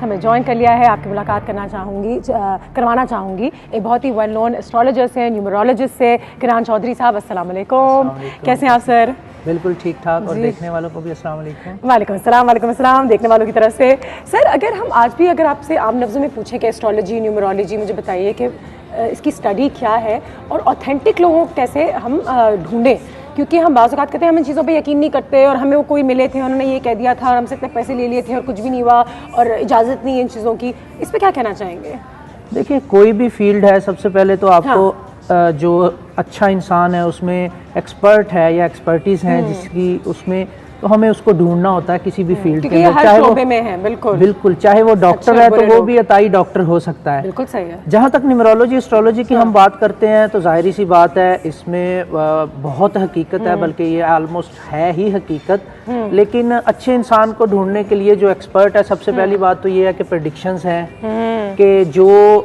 हमें ज्वाइन कर लिया है। आपकी मुलाकात करवाना चाहूँगी एक बहुत ही वेल नोन एस्ट्रोलॉजर से, न्यूमरोलॉजिस्ट से, किरान चौधरी साहब। अस्सलाम वालेकुम, कैसे हैं आप सर? बिल्कुल ठीक ठाक, और देखने वालों को भी अस्सलाम वालेकुम। वालेकुम अस्सलाम देखने वालों की तरफ से। सर अगर हम आज भी अगर आपसे आम लफ्ज़ों में पूछें कि एस्ट्रोलॉजी, न्यूमरोलॉजी, मुझे बताइए कि इसकी स्टडी क्या है और ऑथेंटिक लोगों को कैसे हम ढूंढें, क्योंकि हम बाज़ औक़ात कहते हैं हम इन चीज़ों पे यकीन नहीं करते और हमें वो कोई मिले थे, उन्होंने ये कह दिया था और हमसे इतने पैसे ले लिए थे और कुछ भी नहीं हुआ और इजाज़त नहीं है इन चीज़ों की। इस पर क्या कहना चाहेंगे? देखिए, कोई भी फील्ड है, सबसे पहले तो आपको जो अच्छा इंसान है उसमें एक्सपर्ट है या एक्सपर्टीज़ है जिसकी उसमें, तो हमें उसको ढूंढना होता है किसी भी फील्ड के अंदर, चाहे वो में है। बिल्कुल चाहे वो डॉक्टर है तो वो भी अताई डॉक्टर हो सकता है। बिल्कुल सही है। जहाँ तक न्यूमरोलॉजी एस्ट्रोलॉजी की हम बात करते हैं तो जाहिर सी बात है इसमें बहुत हकीकत है, बल्कि ये ऑलमोस्ट है ही हकीकत। लेकिन अच्छे इंसान को ढूंढने के लिए जो एक्सपर्ट है, सबसे पहली बात तो ये है कि प्रेडिक्शंस हैं कि जो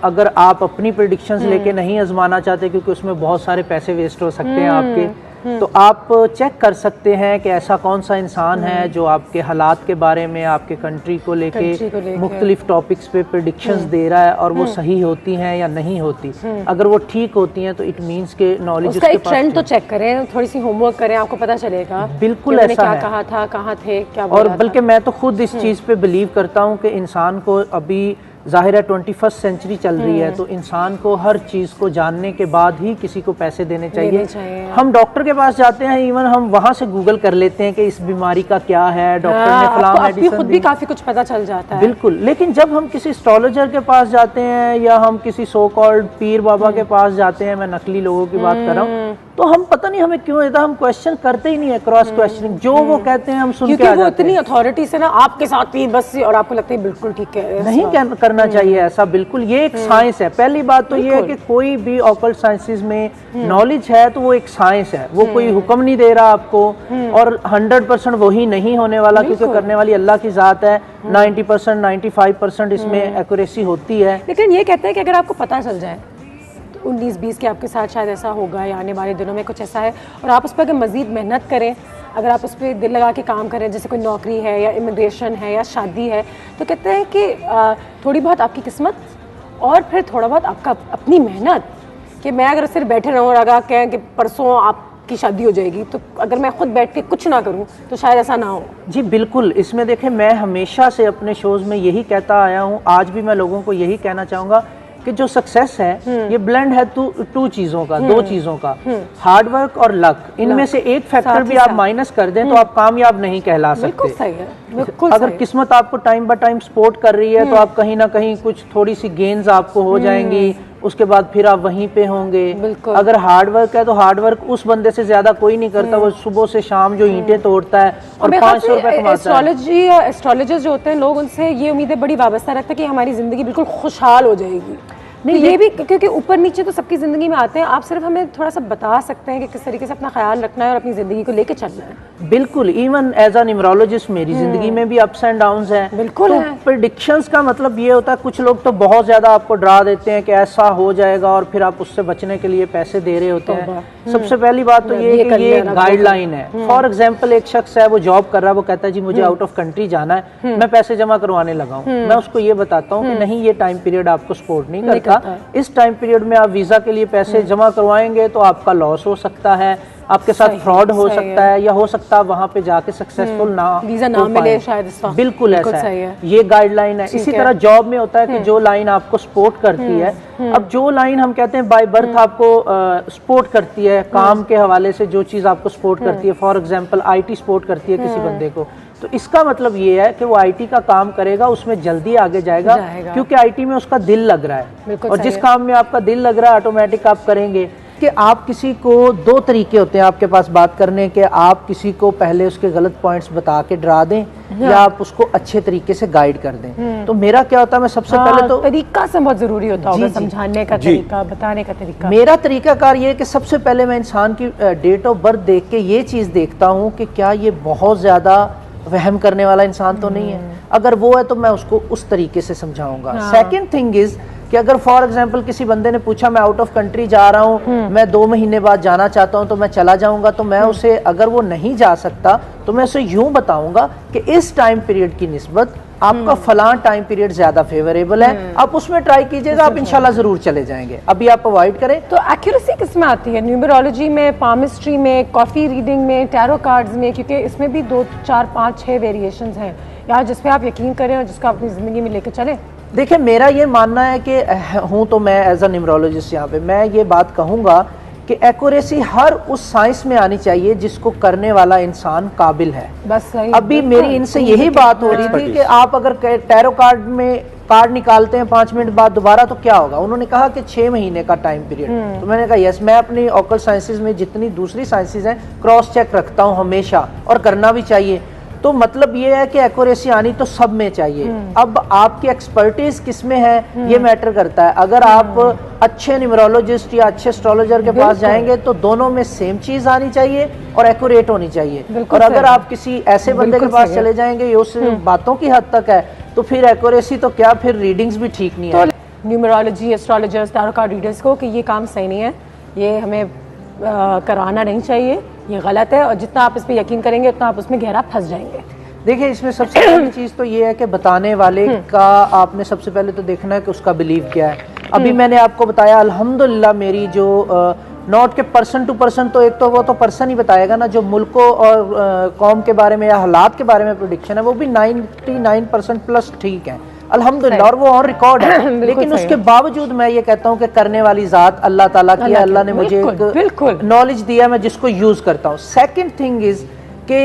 अगर आप अपनी प्रेडिक्शंस लेके नहीं आजमाना चाहते, क्योंकि उसमें बहुत सारे पैसे वेस्ट हो सकते हैं आपके, तो आप चेक कर सकते हैं कि ऐसा कौन सा इंसान है जो आपके हालात के बारे में, आपके कंट्री को लेके मुख्तलिफ टॉपिक्स पे प्रेडिक्शंस दे रहा है और वो सही होती हैं या नहीं होती। अगर वो ठीक होती हैं तो इट मीन्स के नॉलेज उसका एक ट्रेंड तो चेक करें, थोड़ी सी होमवर्क करें, आपको पता चलेगा। बिल्कुल ऐसा क्या है। कहा था, कहाँ थे, क्या और बल्कि मैं तो खुद इस चीज़ पे बिलीव करता हूँ कि इंसान को अभी ज़ाहिर है 21st सेंचुरी चल रही है, तो इंसान को हर चीज़ को जानने के बाद ही किसी को पैसे देने चाहिए। हम डॉक्टर के पास जाते हैं, इवन हम वहाँ से गूगल कर लेते हैं कि इस बीमारी का क्या है, डॉक्टर ने फलां मेडिसिन खुद भी काफ़ी कुछ पता चल जाता है। बिल्कुल। लेकिन जब हम किसी एस्ट्रोलॉजर के पास जाते हैं या हम किसी सो कॉल्ड पीर बाबा के पास जाते हैं, मैं नकली लोगों की बात कर रहा हूँ, तो हम पता नहीं हमें क्यों होता, हम क्वेश्चन करते ही नहीं है, क्रॉस क्वेश्चनिंग जो वो कहते हैं हम सुन के आ जाते हैं। इतनी अथॉरिटी से ना आपके साथ भी बस, और आपको लगता है बिल्कुल ठीक है। नहीं करना चाहिए ऐसा, बिल्कुल। ये एक साइंस है। पहली बात तो ये है कि कोई भी ऑकल्ट साइंसेस में नॉलेज है तो वो एक साइंस है, वो कोई हुक्म नहीं दे रहा आपको, और 100% वही नहीं होने वाला, क्योंकि करने वाली अल्लाह की जात है। 90% 95% इसमें एक्यूरेसी होती है। लेकिन ये कहते हैं कि अगर आपको पता चल जाए 19-20 के आपके साथ शायद ऐसा होगा या आने वाले दिनों में कुछ ऐसा है, और आप उस पर अगर मज़ीद मेहनत करें, अगर आप उस पर दिल लगा के काम करें, जैसे कोई नौकरी है या इमिग्रेशन है या शादी है, तो कहते हैं कि थोड़ी बहुत आपकी किस्मत और फिर थोड़ा बहुत आपका अपनी मेहनत, कि मैं अगर सिर्फ बैठे रहूँ और अगर कहें कि परसों आपकी शादी हो जाएगी, तो अगर मैं खुद बैठ के कुछ ना करूँ तो शायद ऐसा ना हो। जी बिल्कुल। इसमें देखें, मैं हमेशा से अपने शोज़ में यही कहता आया हूँ, आज भी मैं लोगों को यही कहना चाहूँगा कि जो सक्सेस है ये ब्लेंड है दो चीज़ों का, हार्ड वर्क और लक। इनमें से एक फैक्टर भी आप माइनस कर दें तो आप कामयाब नहीं कहला सकते। बिल्कुल सही है, बिल्कुल अगर किस्मत आपको टाइम बाय टाइम सपोर्ट कर रही है तो आप कहीं ना कहीं कुछ थोड़ी सी गेन्स आपको हो जाएंगी, उसके बाद फिर आप वहीं पे होंगे। अगर हार्ड वर्क है तो हार्ड वर्क उस बंदे से ज्यादा कोई नहीं करता, वो सुबह से शाम जो ईंटें तोड़ता है और 500 रुपए कमाता है। एस्ट्रोलॉजर्स जो होते हैं लोग, उनसे ये उम्मीदें बड़ी वाबस्ता रखते हैं कि हमारी जिंदगी बिल्कुल खुशहाल हो जाएगी। नहीं, ये भी क्योंकि ऊपर नीचे तो सबकी ज़िंदगी में आते हैं। आप सिर्फ हमें थोड़ा सा बता सकते हैं कि किस तरीके से अपना ख्याल रखना है और अपनी ज़िंदगी को लेके चलना है। बिल्कुल। इवन एज अ न्यूमरोलॉजिस्ट मेरी ज़िंदगी में भी अप्स एंड डाउन्स हैं। बिल्कुल तो प्रेडिक्शंस का मतलब ये होता है, कुछ लोग तो बहुत ज़्यादा आपको डरा देते हैं कि ऐसा हो जाएगा और फिर आप उससे बचने के लिए पैसे दे रहे होते हैं। सबसे पहली बात तो ये कि ये गाइडलाइन है। फॉर एग्जाम्पल, एक शख्स है, वो जॉब कर रहा है, वो कहता है जी मुझे आउट ऑफ कंट्री जाना है, मैं पैसे जमा करवाने लगा हूँ। मैं उसको ये बताता हूँ कि नहीं, ये टाइम पीरियड आपको सपोर्ट नहीं करता। इस टाइम पीरियड में आप वीज़ा के लिए पैसे जमा करवाएंगे तो आपका लॉस हो सकता है, आपके साथ फ्रॉड हो सकता है, या हो सकता है वहाँ पे जाके सक्सेसफुल वीज़ा ना मिले शायद इस वक्त। बिल्कुल ऐसा है, ये गाइडलाइन है। इसी तरह जॉब में होता है कि जो लाइन आपको सपोर्ट करती है, अब जो लाइन हम कहते हैं बाय बर्थ आपको सपोर्ट करती है, काम के हवाले से जो चीज़ आपको सपोर्ट करती है, फॉर एग्जाम्पल IT सपोर्ट करती है किसी बंदे को, तो इसका मतलब ये है कि वो IT का काम करेगा, उसमें जल्दी आगे जाएगा क्योंकि IT में उसका दिल लग रहा है। और जिस काम में आपका दिल लग रहा है ऑटोमेटिक आप करेंगे। कि आप किसी को, दो तरीके होते हैं आपके पास बात करने के, आप किसी को पहले उसके गलत पॉइंट्स बता के डरा दें या आप उसको अच्छे तरीके से गाइड कर दें। तो मेरा क्या होता है, मैं सबसे पहले तो तरीका से बहुत जरूरी होता है, समझाने का तरीका, बताने का तरीका। मेरा तरीकाकार ये है कि सबसे पहले मैं इंसान की डेट ऑफ बर्थ देख के ये चीज़ देखता हूँ कि क्या ये बहुत ज़्यादा वहम करने वाला इंसान तो नहीं है। अगर वो है तो मैं उसको उस तरीके से समझाऊंगा। सेकेंड थिंग इज़ कि अगर फॉर एग्जांपल किसी बंदे ने पूछा मैं आउट ऑफ कंट्री जा रहा हूँ, मैं 2 महीने बाद जाना चाहता हूँ, तो मैं चला जाऊंगा, तो मैं उसे, अगर वो नहीं जा सकता तो मैं उसे यूं बताऊंगा कि इस टाइम पीरियड की निस्बत आपका फलां टाइम पीरियड ज्यादा फेवरेबल है, आप उसमें ट्राई कीजिएगा, आप इंशाल्लाह जरूर चले जाएंगे। अभी आप अवॉइड करें। तो एक्यूरेसी किस में आती है? न्यूमरोलॉजी में, पामिस्ट्री में, कॉफी रीडिंग में, टैरो कार्ड्स में? क्योंकि इसमें भी 2, 4, 5, 6 वेरिएशंस हैं यार, जिस पे आप यकीन करें और जिसको अपनी ज़िंदगी में लेकर चलें। देखिए, मेरा ये मानना है कि हूँ तो मैं एज अ न्यूमरोलॉजिस्ट यहाँ पे मैं ये बात कहूँगा कि एक्यूरेसी हर उस साइंस में आनी चाहिए जिसको करने वाला इंसान काबिल है। बस सही। अभी मेरी इनसे यही बात हो रही थी कि आप अगर टैरो कार्ड में कार्ड निकालते हैं 5 मिनट बाद दोबारा तो क्या होगा? उन्होंने कहा कि 6 महीने का टाइम पीरियड। तो मैंने कहा यस, मैं अपनी ऑकल्ट साइंसेज में जितनी दूसरी साइंसेज हैं क्रॉस चेक रखता हूँ हमेशा, और करना भी चाहिए। तो मतलब ये है कि एक्यूरेसी आनी तो सब में चाहिए। अब आपकी एक्सपर्टीज किस में है ये मैटर करता है। अगर आप अच्छे न्यूमरोलॉजिस्ट या अच्छे एस्ट्रोलॉजर के पास जाएंगे तो दोनों में सेम चीज आनी चाहिए और एक्यूरेट होनी चाहिए। और अगर आप किसी ऐसे बंदे के पास चले जाएंगे ये उस बातों की हद तक है तो फिर एक्यूरेसी तो क्या, फिर रीडिंग्स भी ठीक नहीं है। Numerology, astrologers, tarot card readers को कि ये काम सही नहीं है, ये हमें कराना नहीं चाहिए, ये गलत है, और जितना आप इस पे यकीन करेंगे उतना आप उसमें गहरा फंस जाएंगे। देखिए, इसमें सबसे पहली चीज़ तो ये है कि बताने वाले का आपने सबसे पहले तो देखना है कि उसका बिलीव क्या है। अभी मैंने आपको बताया अल्हम्दुलिल्लाह मेरी जो नॉट के पर्सन टू पर्सन, तो एक तो वो तो पर्सन ही बताएगा ना, जो मुल्कों और कौम के बारे में या हालात के बारे में प्रेडिक्शन है वो भी 99% प्लस ठीक है अल्हम्दुलिल्लाह, और वो ऑन रिकॉर्ड है। लेकिन उसके बावजूद मैं ये कहता हूँ कि करने वाली ज़ात अल्लाह ताला की है। अल्लाह ने मुझे एक नॉलेज दिया, मैं जिसको यूज़ करता हूँ। सेकेंड थिंग इज़ कि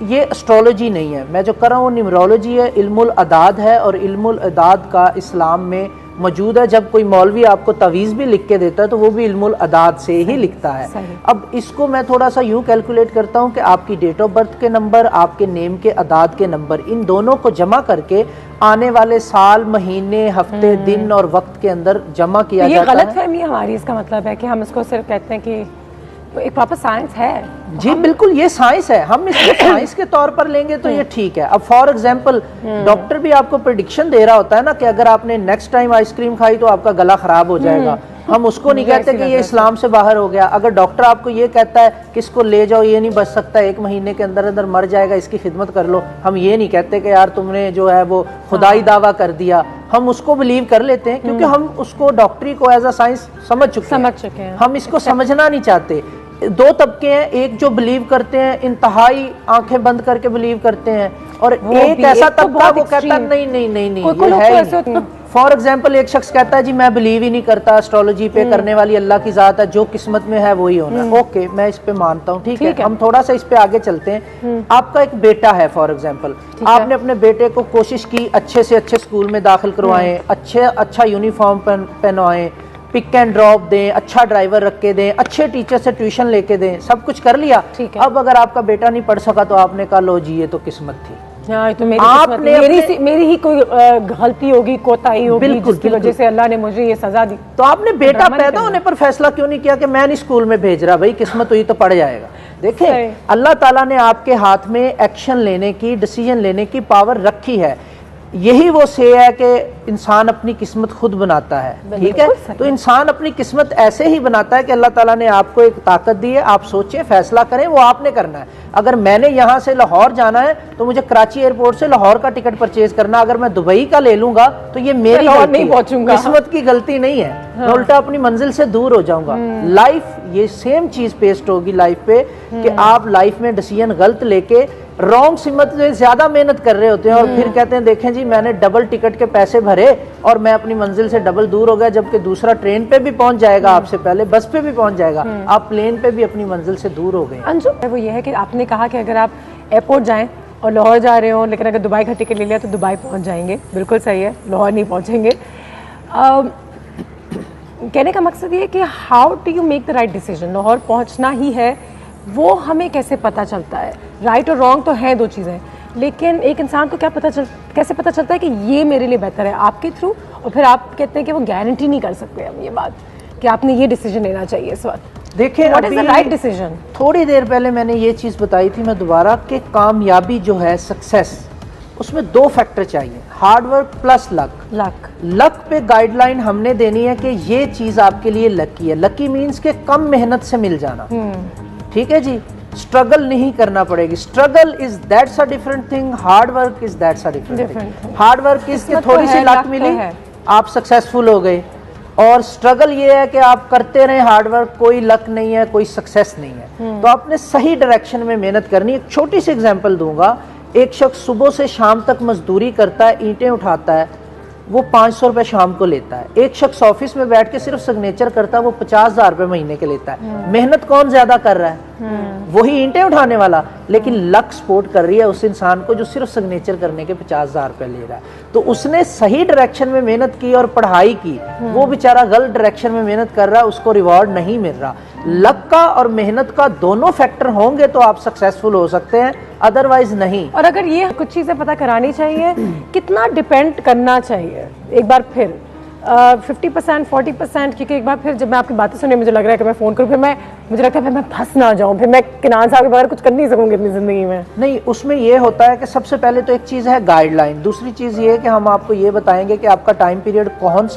ये एस्ट्रोलॉजी नहीं है, मैं जो कर रहा हूँ न्यूमरोलॉजी है, इल्मुल अदाद है, और इल्मुल अदाद का इस्लाम में मौजूद है। जब कोई मौलवी आपको तवीज़ भी लिख के देता है तो वो भी इल्मुल अदाद से ही लिखता है। अब इसको मैं थोड़ा सा यूँ कैलकुलेट करता हूँ कि आपकी डेट ऑफ बर्थ के नंबर, आपके नेम के अदाद के नंबर, इन दोनों को जमा करके आने वाले साल, महीने, हफ्ते, दिन और वक्त के अंदर जमा किया जाता है। ये गलत फहमी हमारी, इसका मतलब है कि हम इसको सिर्फ कहते हैं कि एक प्रॉपर साइंस है। जी बिल्कुल, ये साइंस है, हम इसको साइंस के तौर पर लेंगे तो ये ठीक है। अब फॉर एग्जांपल डॉक्टर भी आपको प्रेडिक्शन दे रहा होता है ना कि अगर आपने नेक्स्ट टाइम आइसक्रीम खाई तो आपका गला खराब हो जाएगा। हम उसको नहीं कहते कि ये इस्लाम से बाहर हो गया। अगर डॉक्टर आपको ये कहता है कि इसको ले जाओ, ये नहीं बच सकता, 1 महीने के अंदर अंदर मर जाएगा, इसकी खिदमत कर लो, हम ये नहीं कहते कि यार तुमने जो है वो खुदाई दावा कर दिया। हम उसको बिलीव कर लेते हैं क्योंकि हम उसको डॉक्टरी को एज अ साइंस समझ चुके हैं। हम इसको समझना नहीं चाहते। 2 तबके हैं, एक जो बिलीव करते हैं इंतहाई आंखें बंद करके बिलीव करते हैं, और एक ऐसा तबका वो कहता है नहीं नहीं नहीं नहीं ये है। फॉर एग्जाम्पल एक शख्स कहता है जी मैं बिलीव ही नहीं करता एस्ट्रोलॉजी पे, करने वाली अल्लाह की जात है, जो किस्मत में है वही होना है। ओके, मैं इस पे मानता हूँ, ठीक है। हम थोड़ा सा इस पे आगे चलते हैं। आपका एक बेटा है फॉर एग्जाम्पल, आपने अपने बेटे को कोशिश की अच्छे से अच्छे स्कूल में दाखिल करवाएं, अच्छा यूनिफॉर्म पहनवाएं, पिक एंड ड्रॉप दें, अच्छा ड्राइवर रख के दें, अच्छे टीचर से ट्यूशन लेके दें, सब कुछ कर लिया। अब अगर आपका बेटा नहीं पढ़ सका तो आपने कहा लो जी ये तो किस्मत थी। हाँ, तो मेरी ही कोई गलती होगी, कोताही होगी, जिसकी वजह से अल्लाह ने मुझे ये सजा दी। तो आपने बेटा पैदा होने पर फैसला क्यों नहीं किया कि मैं नहीं स्कूल में भेज रहा, भाई किस्मत हुई तो पढ़ जाएगा। देखिए, अल्लाह ताला ने आपके हाथ में एक्शन लेने की, डिसीजन लेने की पावर रखी है। यही वो से है कि इंसान अपनी किस्मत खुद बनाता है, ठीक है। तो इंसान अपनी किस्मत ऐसे ही बनाता है कि अल्लाह ताला ने आपको एक ताकत दी है, आप सोचें, फैसला करें, वो आपने करना है। अगर मैंने यहाँ से लाहौर जाना है तो मुझे कराची एयरपोर्ट से लाहौर का टिकट परचेज करना, अगर मैं दुबई का ले लूंगा तो ये मेरी नहीं पहुंचूंगा, किस्मत की गलती नहीं है। मैं उल्टा अपनी मंजिल से दूर हो जाऊंगा। लाइफ ये सेम चीज पेस्ट होगी लाइफ पे कि आप लाइफ में डिसीजन गलत लेके रॉन्ग सिमत में ज्यादा मेहनत कर रहे होते हैं और फिर कहते हैं देखें जी मैंने डबल टिकट के पैसे भरे और मैं अपनी मंजिल से डबल दूर हो गया, जबकि दूसरा ट्रेन पे भी पहुंच जाएगा आपसे पहले, बस पे भी पहुंच जाएगा, आप प्लेन पे भी अपनी मंजिल से दूर हो गए। अंजू, वो ये है कि आपने कहा कि अगर आप एयरपोर्ट जाएं और लाहौर जा रहे हो, लेकिन अगर दुबई का टिकट ले लिया तो दुबई पहुंच जाएंगे। बिल्कुल सही है, लाहौर नहीं पहुंचेंगे। कहने का मकसद ये है कि how do you make the right decision. Lahore पहुंचना ही है, वो हमें कैसे पता चलता है? राइट और रॉन्ग तो है 2 चीज़ें, लेकिन एक इंसान को कैसे पता चलता है कि ये मेरे लिए बेहतर है? आपके थ्रू, और फिर आप कहते हैं कि वो गारंटी नहीं कर सकते हम ये बात कि आपने ये डिसीजन लेना चाहिए इस वक्त। देखिए, what is the right decision? थोड़ी देर पहले मैंने ये चीज़ बताई थी, मैं दोबारा, कि कामयाबी जो है, सक्सेस, उसमें 2 फैक्टर चाहिए, hard work plus luck. Luck पे गाइडलाइन हमने देनी है कि ये चीज़ आपके लिए लकी है। लकी मीन्स के कम मेहनत से मिल जाना, ठीक है जी। स्ट्रगल नहीं करना पड़ेगी। Struggle is that's a different thing, hard work is that's a different thing. Hard work is के थोड़ी सी लक मिली, आप सक्सेसफुल हो गए, और स्ट्रगल ये है कि आप करते रहे हार्ड वर्क, कोई लक नहीं है, कोई सक्सेस नहीं है। तो आपने सही डायरेक्शन में मेहनत करनी है। एक छोटी सी एग्जांपल दूंगा, एक शख्स सुबह से शाम तक मजदूरी करता है, ईंटें उठाता है, वो 500 रुपये शाम को लेता है। एक शख्स ऑफिस में बैठ के सिर्फ सिग्नेचर करता है, वो 50,000 रुपये महीने के लेता है। मेहनत कौन ज्यादा कर रहा है? वही ईंटें उठाने वाला, लेकिन लक सपोर्ट कर रही है उस इंसान को जो सिर्फ सिग्नेचर करने के 50,000 रुपये ले रहा है। तो उसने सही डायरेक्शन में मेहनत की और पढ़ाई की, वो बेचारा गलत डायरेक्शन में मेहनत कर रहा है, उसको रिवॉर्ड नहीं मिल रहा। लक का और मेहनत का दोनों फैक्टर होंगे तो आप सक्सेसफुल हो सकते हैं, अदरवाइज नहीं। और अगर ये कुछ चीज़ें पता करानी चाहिए, कितना डिपेंड करना चाहिए एक बार फिर 50% 40%, क्योंकि एक बार फिर जब मैं आपकी बातें सुनी मुझे लग रहा है कि मैं फ़ोन करूँ, फिर मुझे लगता है फिर मैं फंस ना जाऊँ, फिर मैं किनान साहब के बगैर कुछ कर नहीं सकूँगी अपनी ज़िंदगी में। नहीं, उसमें ये होता है कि सबसे पहले तो एक चीज़ है गाइडलाइन, दूसरी चीज़ ये है कि हम आपको ये बताएंगे कि आपका टाइम पीरियड कौन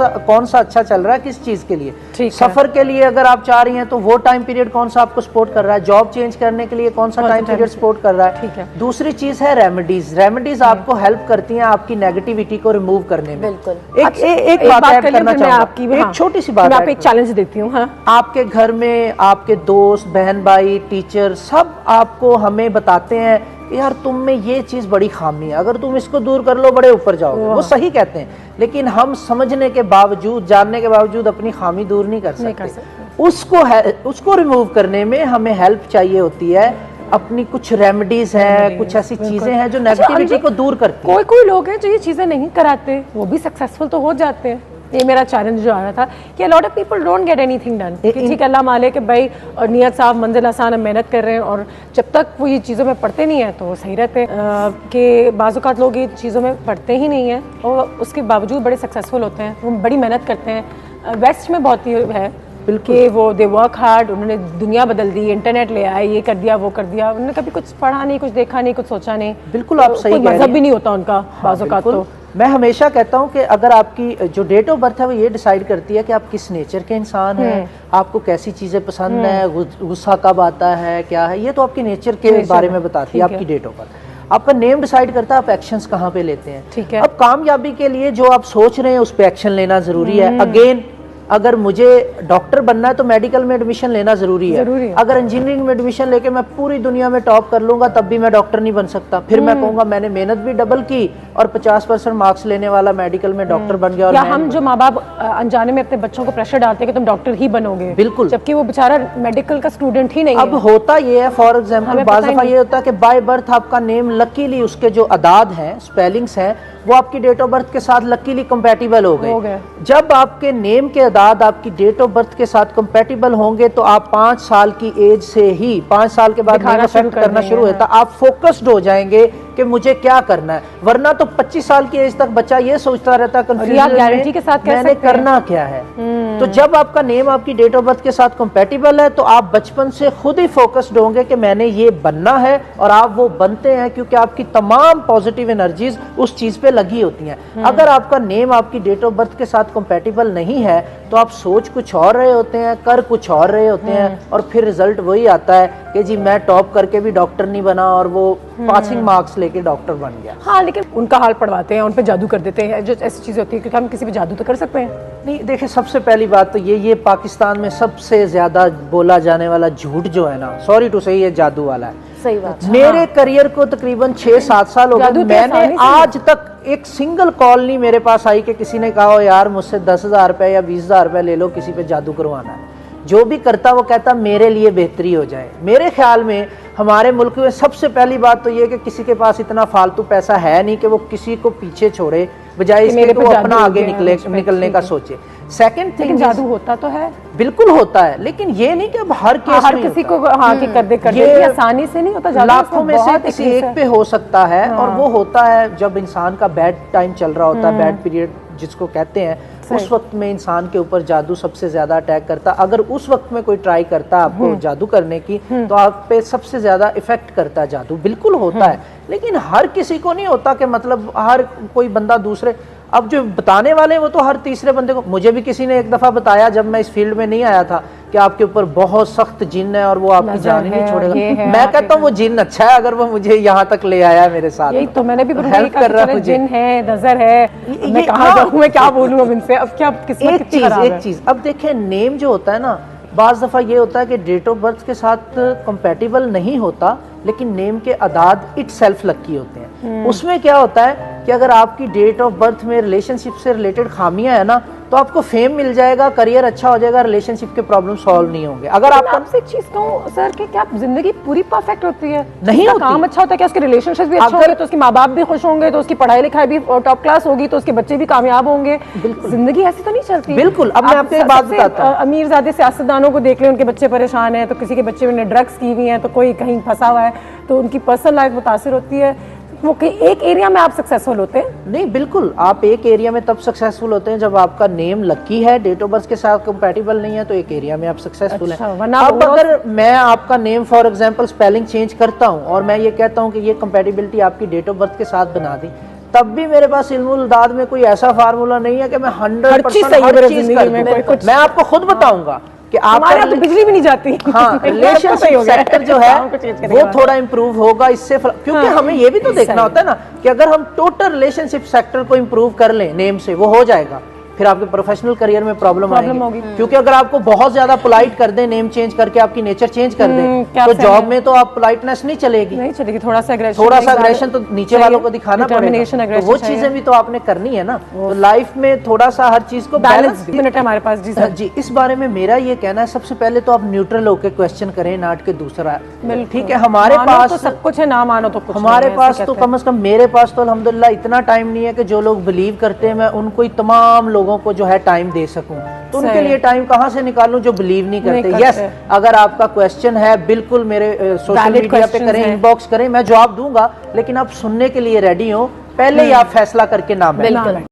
सा अच्छा चल रहा है, किस चीज़ के लिए। सफ़र के लिए अगर आप चाह रही हैं तो वो टाइम पीरियड कौन सा आपको सपोर्ट कर रहा है, जॉब चेंज करने के लिए कौन सा टाइम पीरियड सपोर्ट कर रहा है। ठीक है। दूसरी चीज़ है रेमेडीज आपको हेल्प करती हैं आपकी नेगेटिविटी को रिमूव करने में। बिल्कुल। एक बात ऐड करना चाहूँगा, एक छोटी सी बात, मैं आपको एक चैलेंज देती हूँ। हाँ, आपके घर में आपके दोस्त, बहन भाई, टीचर सब आपको हमें बताते हैं यार तुम में ये चीज़ बड़ी खामी है, अगर तुम इसको दूर कर लो बड़े ऊपर जाओगे, वो सही कहते हैं, लेकिन हम समझने के बावजूद, जानने के बावजूद अपनी खामी दूर नहीं कर सकते। उसको रिमूव करने में हमें हेल्प चाहिए होती है। अपनी कुछ रेमेडीज हैं, कुछ ऐसी चीजें हैं जो नेगेटिविटी को दूर करती है। कोई लोग हैं जो ये चीज़ें नहीं कराते, वो भी सक्सेसफुल तो हो जाते हैं। ये मेरा चैलेंज जो आया था कि a lot of people don't get anything done, कि ठीक है, अल्लाह माले कि भाई और नियत साहब मंजिल आसान, हम मेहनत कर रहे हैं, और जब तक वो ये चीज़ों में पढ़ते नहीं हैं तो वो सही रहते हैं। कि बाज़ लोग ये चीज़ों में पढ़ते ही नहीं हैं और उसके बावजूद बड़े सक्सेसफुल होते हैं, वो बड़ी मेहनत करते हैं। वेस्ट में बहुत ही है कि वो दे वर्क हार्ड, उन्होंने दुनिया बदल दी, इंटरनेट ले आए, ये कर दिया वो कर दिया, उन्होंने कभी कुछ पढ़ा नहीं, कुछ देखा नहीं, कुछ सोचा नहीं। बिल्कुल आप सही कह रहे हैं। मजहब भी नहीं होता उनका बाज़ तो। मैं हमेशा कहता हूं कि अगर आपकी जो डेट ऑफ बर्थ है वो ये डिसाइड करती है कि आप किस नेचर के इंसान हैं, आपको कैसी चीज़ें पसंद है, गुस्सा कब आता है, क्या है, ये तो आपके नेचर के बारे में बताती है आपकी डेट ऑफ बर्थ। आपका नेम डिसाइड करता है आप एक्शंस कहाँ पे लेते हैं। ठीक है। अब कामयाबी के लिए जो आप सोच रहे हैं उस पर एक्शन लेना जरूरी है। अगेन, अगर मुझे डॉक्टर बनना है तो मेडिकल में एडमिशन लेना जरूरी है। अगर इंजीनियरिंग में एडमिशन लेके मैं पूरी दुनिया में टॉप कर लूंगा तब भी मैं डॉक्टर नहीं बन सकता। फिर मैं कहूंगा मैंने मेहनत भी डबल की और 50% मार्क्स लेने वाला मेडिकल में डॉक्टर बन गया। और या हम जो माँ बाप अनजाने में अपने बच्चों को प्रेशर डालते हैं कि तुम डॉक्टर ही बनोगे, बिल्कुल, जबकि वो बेचारा मेडिकल का स्टूडेंट ही नहीं है। अब होता ये है, फॉर एग्जाम्पल बाज़ दफा ये होता है कि बाय बर्थ आपका नेम लकीली उसके जो अदाद हैं, स्पेलिंग्स हैं, वो आपकी डेट ऑफ बर्थ के साथ लकीली कंपैटिबल हो गए। जब आपके नेम के अदाद आपकी डेट ऑफ बर्थ के साथ कंपैटिबल होंगे तो आप 5 साल की एज से ही, 5 साल के बाद इफेक्ट करना शुरू होता है। आप फोकस्ड हो जाएंगे कि मुझे क्या करना है, वरना तो 25 साल की एज तक बच्चा ये सोचता रहता है गारंटी के साथ मैंने करना क्या है। तो जब आपका नेम आपकी डेट ऑफ बर्थ के साथ कंपैटिबल है तो आप बचपन से खुद ही फोकस्ड होंगे कि मैंने ये बनना है, और आप वो बनते हैं क्योंकि आपकी तमाम पॉजिटिव एनर्जीज उस चीज पे लगी होती हैं। अगर आपका नेम आपकी डेट ऑफ बर्थ के साथ कंपैटिबल नहीं है तो आप सोच कुछ और रहे होते हैं, कर कुछ और रहे होते हैं, और फिर रिजल्ट वही आता है कि जी मैं टॉप करके भी डॉक्टर नहीं बना और वो पासिंग मार्क्स लेके डॉक्टर बन गया। हाँ, लेकिन उनका हाल पढ़वाते हैं, उन पे जादू कर देते हैं, जो ऐसी चीजें होती है, क्योंकि हम किसी पे जादू तो कर सकते हैं नहीं। देखिए, सबसे पहली बात तो ये पाकिस्तान में सबसे ज्यादा बोला जाने वाला झूठ जो है ना, सॉरी टू से, ये जादू वाला है। सही बात। मेरे करियर को तकरीबन 6-7 साल हो गए, मैंने आज तक एक सिंगल कॉल नहीं मेरे पास आई कि किसी ने कहा यार मुझसे 10,000 रुपए या 20,000 रुपए ले लो, किसी पे जादू करवाना है। जो भी करता वो कहता मेरे लिए बेहतरी हो जाए। मेरे ख्याल में हमारे मुल्क में सबसे पहली बात तो ये कि किसी के पास इतना फालतू पैसा है नहीं कि वो किसी को पीछे छोड़े, बजाय इसके कि वो अपना आगे निकलने का सोचे। सेकंड थिंग, जादू होता तो है, बिल्कुल होता है, लेकिन ये नहीं कि अब हर केस हर किसी को कर दे, आसानी से नहीं होता। लाखों में से किसी एक पे हो सकता है, और वो होता है जब इंसान का बैड टाइम चल रहा होता है, बैड पीरियड जिसको कहते हैं, उस वक्त में इंसान के ऊपर जादू सबसे ज्यादा अटैक करता। अगर उस वक्त में कोई ट्राई करता आपको जादू करने की तो आप पे सबसे ज्यादा इफेक्ट करता जादू। बिल्कुल होता है, लेकिन हर किसी को नहीं होता कि मतलब हर कोई बंदा दूसरे, अब जो बताने वाले वो तो हर तीसरे बंदे को, मुझे भी किसी ने एक दफा बताया जब मैं इस फील्ड में नहीं आया था कि आपके ऊपर बहुत सख्त जिन है और वो आपकी नजर जान ही नहीं है, ये छोड़ेगा। है, मैं आपके कहता हूँ वो जिन अच्छा है, अगर वो मुझे यहाँ तक ले आया मेरे साथ। यही तो मैंने भी हेल्प कर रहा है मुझे। जिन है, नजर है, मैं कहाँ हाँ। जाऊँ, मैं क्या बोलूँ अब इनसे, अब क्या किस्मत एक कितनी खराब है। चीज अब देखें, नेम जो होता है ना, बाज दफ़ा ये होता है कि डेट ऑफ बर्थ के साथ कंपैटिबल नहीं होता, लेकिन नेम के अदाद इट सेल्फ लकी होते हैं। उसमें क्या होता है कि अगर आपकी डेट ऑफ बर्थ में रिलेशनशिप से रिलेटेड खामियां है ना, तो आपको फेम मिल जाएगा, करियर अच्छा हो जाएगा, रिलेशनशिप के प्रॉब्लम सॉल्व नहीं होंगे। अगर लेकिन आपका आपसे एक चीज कहूँ सर कि क्या जिंदगी पूरी परफेक्ट होती है? नहीं उसका होती। काम अच्छा होता है क्या? उसके रिलेशनशिप भी अच्छे अगर- होंगे तो उसके माँ बाप भी खुश होंगे, तो उसकी पढ़ाई लिखाई भी टॉप क्लास होगी, तो उसके बच्चे भी कामयाब होंगे। जिंदगी ऐसी तो नहीं चलती। बिल्कुल। अब मैं आपको एक बात बताता हूँ। अमीर ज़्यादा सियासतदानों को देख ले, उनके बच्चे परेशान हैं, तो किसी के बच्चे ने ड्रग्स की हुई हैं, तो कोई कहीं फंसा हुआ है, तो उनकी पर्सनल लाइफ मुतासिर होती है। वो एक एरिया में आप सक्सेसफुल होते हैं। नहीं, बिल्कुल, आप एक एरिया में तब सक्सेसफुल होते हैं जब आपका नेम लकी है, डेट ऑफ बर्थ के साथ कंपैटिबल नहीं है, तो एक एरिया में आप सक्सेसफुल अच्छा, हैं। वरना अब अगर मैं आपका name for example spelling change करता हूं और मैं ये कहता हूं कि ये कंपैटिबिलिटी आपकी डेट ऑफ बर्थ के साथ बना दी, तब भी मेरे पास इल्मुल दाद में कोई ऐसा फार्मूला नहीं है कि मैं 100% हर चीज कर दूं। मैं आपको खुद बताऊंगा कि हमारे यहाँ तो बिजली भी नहीं जाती। हाँ, रिलेशनशिप सेक्टर जो है वो थोड़ा इंप्रूव होगा इससे, क्योंकि हमें ये भी तो देखना होता है ना कि अगर हम टोटल रिलेशनशिप सेक्टर को इंप्रूव कर लें नेम से, वो हो जाएगा, फिर आपके प्रोफेशनल करियर में प्रॉब्लम आएगी। क्योंकि अगर आपको बहुत ज्यादा पोलाइट कर दें, नेम चेंज करके आपकी नेचर चेंज कर दें, तो जॉब में तो आप पोलाइटनेस नहीं चलेगी, नहीं चलेगी। थोड़ा सा अग्रेशन तो नीचे वालों को दिखाना पड़ेगा, तो वो चीजें भी तो आपने करनी है ना। तो लाइफ में थोड़ा सा हर चीज को बैलेंस। मिनट है हमारे पास जी सर। जी, इस बारे में मेरा ये कहना है, सबसे पहले तो आप न्यूट्रल होकर क्वेश्चन करें, नाट के दूसरा, ठीक है। हमारे पास तो सब कुछ है, ना मानो तो कुछ हमारे नहीं है, पास ऐसे तो कहते हैं। कम से कम मेरे पास तो अल्हम्दुलिल्लाह इतना टाइम नहीं है कि जो लोग बिलीव करते हैं मैं उनको ही तमाम लोगों को जो है टाइम दे सकूं। तो उनके लिए टाइम कहां से निकालूं जो बिलीव नहीं करते। यस, अगर आपका क्वेश्चन है बिल्कुल मेरे सोशल मीडिया पे करें, इनबॉक्स करें, मैं जवाब दूंगा, लेकिन आप सुनने के लिए रेडी हो, पहले ही आप फैसला करके ना बैठें।